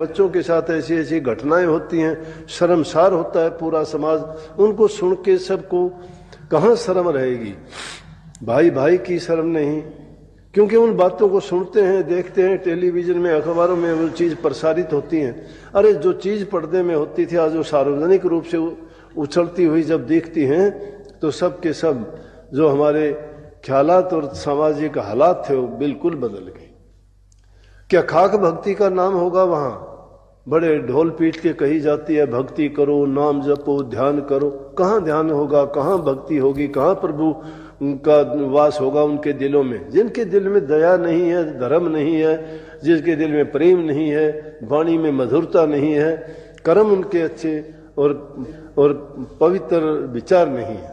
बच्चों के साथ ऐसी ऐसी घटनाएं होती हैं, शर्मसार होता है पूरा समाज। उनको सुन के सबको कहाँ शर्म रहेगी? भाई भाई की शर्म नहीं, क्योंकि उन बातों को सुनते हैं, देखते हैं, टेलीविजन में, अखबारों में वो चीज़ प्रसारित होती हैं। अरे जो चीज़ पर्दे में होती थी आज वो सार्वजनिक रूप से उछलती हुई जब देखती हैं तो सब के सब जो हमारे ख्यालात और सामाजिक हालात थे वो बिल्कुल बदल गए। क्या खाक भक्ति का नाम होगा? वहाँ बड़े ढोल पीट के कही जाती है भक्ति करो, नाम जपो, ध्यान करो। कहाँ ध्यान होगा, कहाँ भक्ति होगी, कहाँ प्रभु का वास होगा उनके दिलों में? जिनके दिल में दया नहीं है, धर्म नहीं है, जिसके दिल में प्रेम नहीं है, वाणी में मधुरता नहीं है, कर्म उनके अच्छे और पवित्र विचार नहीं है।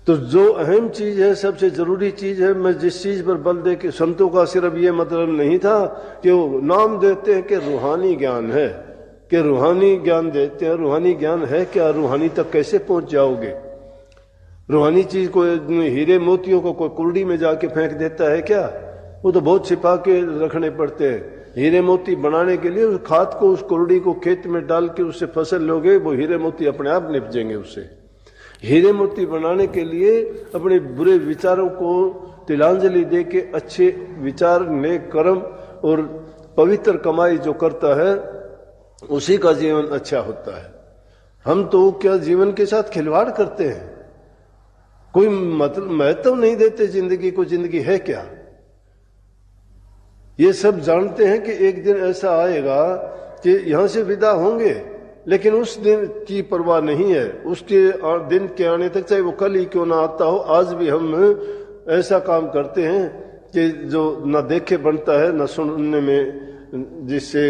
तो जो अहम चीज है, सबसे जरूरी चीज है, मैं जिस चीज पर बल दे के, संतों का सिर्फ ये मतलब नहीं था कि वो नाम देते हैं कि रूहानी ज्ञान है, कि रूहानी ज्ञान देते हैं। रूहानी ज्ञान है क्या? रूहानी तक कैसे पहुंच जाओगे? रूहानी चीज को, हीरे मोतियों को कोई कुर्डी में जाके फेंक देता है क्या? वो तो बहुत छिपा के रखने पड़ते हैं। हीरे मोती बनाने के लिए उस खाद को, उस कुर्डी को खेत में डाल के उससे फसल लोगे, वो हीरे मोती अपने आप निपजेंगे उससे। हीरे मोती बनाने के लिए अपने बुरे विचारों को तिलांजलि दे के अच्छे विचार, नेक कर्म और पवित्र कमाई जो करता है उसी का जीवन अच्छा होता है। हम तो क्या जीवन के साथ खिलवाड़ करते हैं, कोई मतलब महत्व नहीं देते जिंदगी को। जिंदगी है क्या? ये सब जानते हैं कि एक दिन ऐसा आएगा कि यहां से विदा होंगे, लेकिन उस दिन की परवाह नहीं है। उसके दिन के आने तक, चाहे वो कल ही क्यों ना आता हो, आज भी हम ऐसा काम करते हैं कि जो ना देखे बनता है, ना सुनने में, जिससे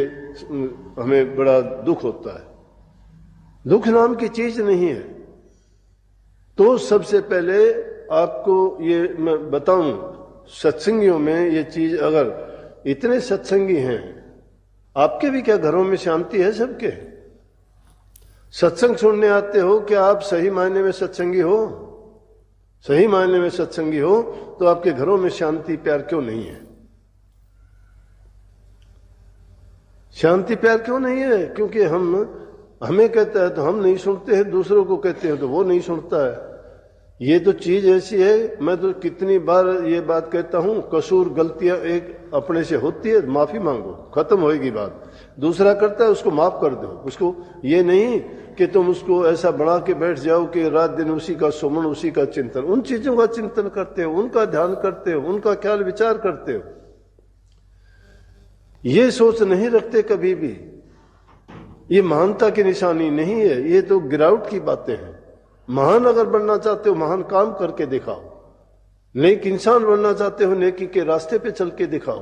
हमें बड़ा दुख होता है। दुख नाम की चीज नहीं है। तो सबसे पहले आपको ये मैं बताऊं, सत्संगियों में ये चीज, अगर इतने सत्संगी हैं, आपके भी क्या घरों में शांति है? सबके सत्संग सुनने आते हो, क्या आप सही मायने में सत्संगी हो? सही मायने में सत्संगी हो तो आपके घरों में शांति प्यार क्यों नहीं है? शांति प्यार क्यों नहीं है? क्योंकि हमें कहता है तो हम नहीं सुनते हैं, दूसरों को कहते हैं तो वो नहीं सुनता है। ये तो चीज ऐसी है, मैं तो कितनी बार ये बात कहता हूं, कसूर गलतियां एक अपने से होती है, माफी मांगो, खत्म होएगी बात। दूसरा करता है उसको माफ कर दो। उसको ये नहीं कि तुम उसको ऐसा बना के बैठ जाओ कि रात दिन उसी का सुमन, उसी का चिंतन, उन चीजों का चिंतन करते हो, उनका ध्यान करते हो, उनका ख्याल विचार करते हो। ये सोच नहीं रखते कभी भी। ये महानता की निशानी नहीं है, ये तो गिरावट की बातें हैं। महान अगर बनना चाहते हो, महान काम करके दिखाओ। नेक इंसान बनना चाहते हो, नेकी के रास्ते पे चल के दिखाओ।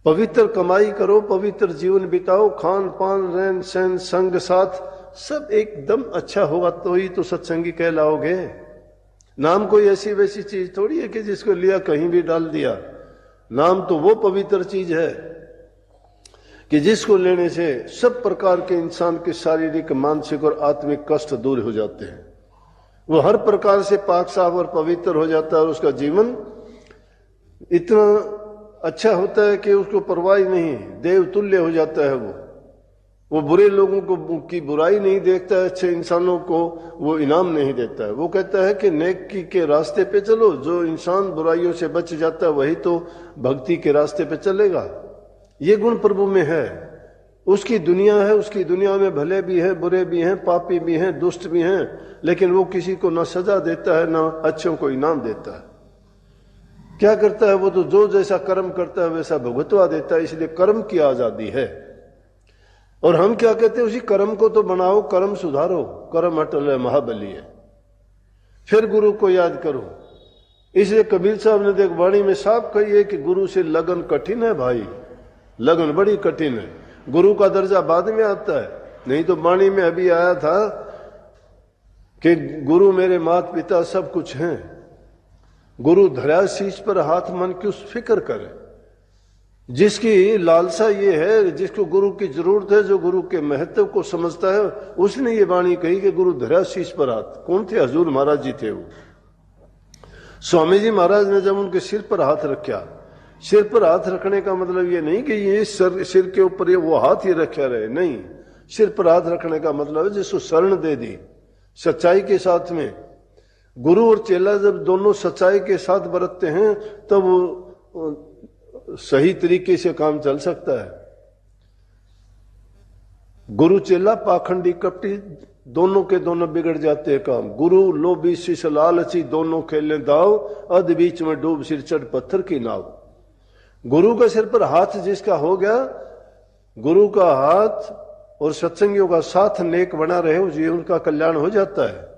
पवित्र कमाई करो, पवित्र जीवन बिताओ, खान पान, रहन सहन, संग साथ सब एकदम अच्छा होगा तो ही तो सत्संगी कहलाओगे। नाम कोई ऐसी वैसी चीज थोड़ी है कि जिसको लिया कहीं भी डाल दिया। नाम तो वो पवित्र चीज है कि जिसको लेने से सब प्रकार के इंसान के शारीरिक, मानसिक और आत्मिक कष्ट दूर हो जाते हैं। वो हर प्रकार से पाक साफ और पवित्र हो जाता है और उसका जीवन इतना अच्छा होता है कि उसको परवाह नहीं, देव तुल्य हो जाता है। वो बुरे लोगों को की बुराई नहीं देखता है, अच्छे इंसानों को वो इनाम नहीं देता है। वो कहता है कि नेकी के रास्ते पे चलो। जो इंसान बुराइयों से बच जाता है वही तो भक्ति के रास्ते पे चलेगा। ये गुण प्रभु में है। उसकी दुनिया है, उसकी दुनिया में भले भी हैं, बुरे भी हैं, पापी भी हैं, दुष्ट भी हैं, लेकिन वो किसी को ना सजा देता है ना अच्छों को इनाम देता है। क्या करता है? वो तो जो जैसा कर्म करता है वैसा भुगतवा देता है। इसलिए कर्म की आजादी है। और हम क्या कहते हैं? उसी कर्म को तो बनाओ, कर्म सुधारो, कर्म अटल है महाबली है। फिर गुरु को याद करो। इसलिए कबीर साहब ने देख वाणी में साफ कही है कि गुरु से लगन कठिन है भाई, लगन बड़ी कठिन है। गुरु का दर्जा बाद में आता है। नहीं तो वाणी में अभी आया था कि गुरु मेरे माता पिता सब कुछ हैं। गुरु धरा शीश पर हाथ, मन की उस फिक्र करे। जिसकी लालसा ये है, जिसको गुरु की जरूरत है, जो गुरु के महत्व को समझता है, उसने ये वाणी कही कि गुरु धरा शीश पर हाथ। कौन थे? हजूर महाराज जी थे। वो स्वामी जी महाराज ने जब उनके सिर पर हाथ रखा सिर पर हाथ रखने का मतलब ये नहीं कि ये सिर के ऊपर ये वो हाथ ही रखा रहे, नहीं। सिर पर हाथ रखने का मतलब है जिसको शरण दे दी सच्चाई के साथ में। गुरु और चेला जब दोनों सच्चाई के साथ बरतते हैं तब वो सही तरीके से काम चल सकता है। गुरु चेला पाखंडी कपटी दोनों के दोनों बिगड़ जाते हैं काम। गुरु लोभी शिष्य लालची दोनों खेले दाव, अध बीच में डूब सिर चढ़ पत्थर की नाव। गुरु के सिर पर हाथ जिसका हो गया, गुरु का हाथ और सत्संगियों का साथ नेक बना रहे, उनका कल्याण हो जाता है।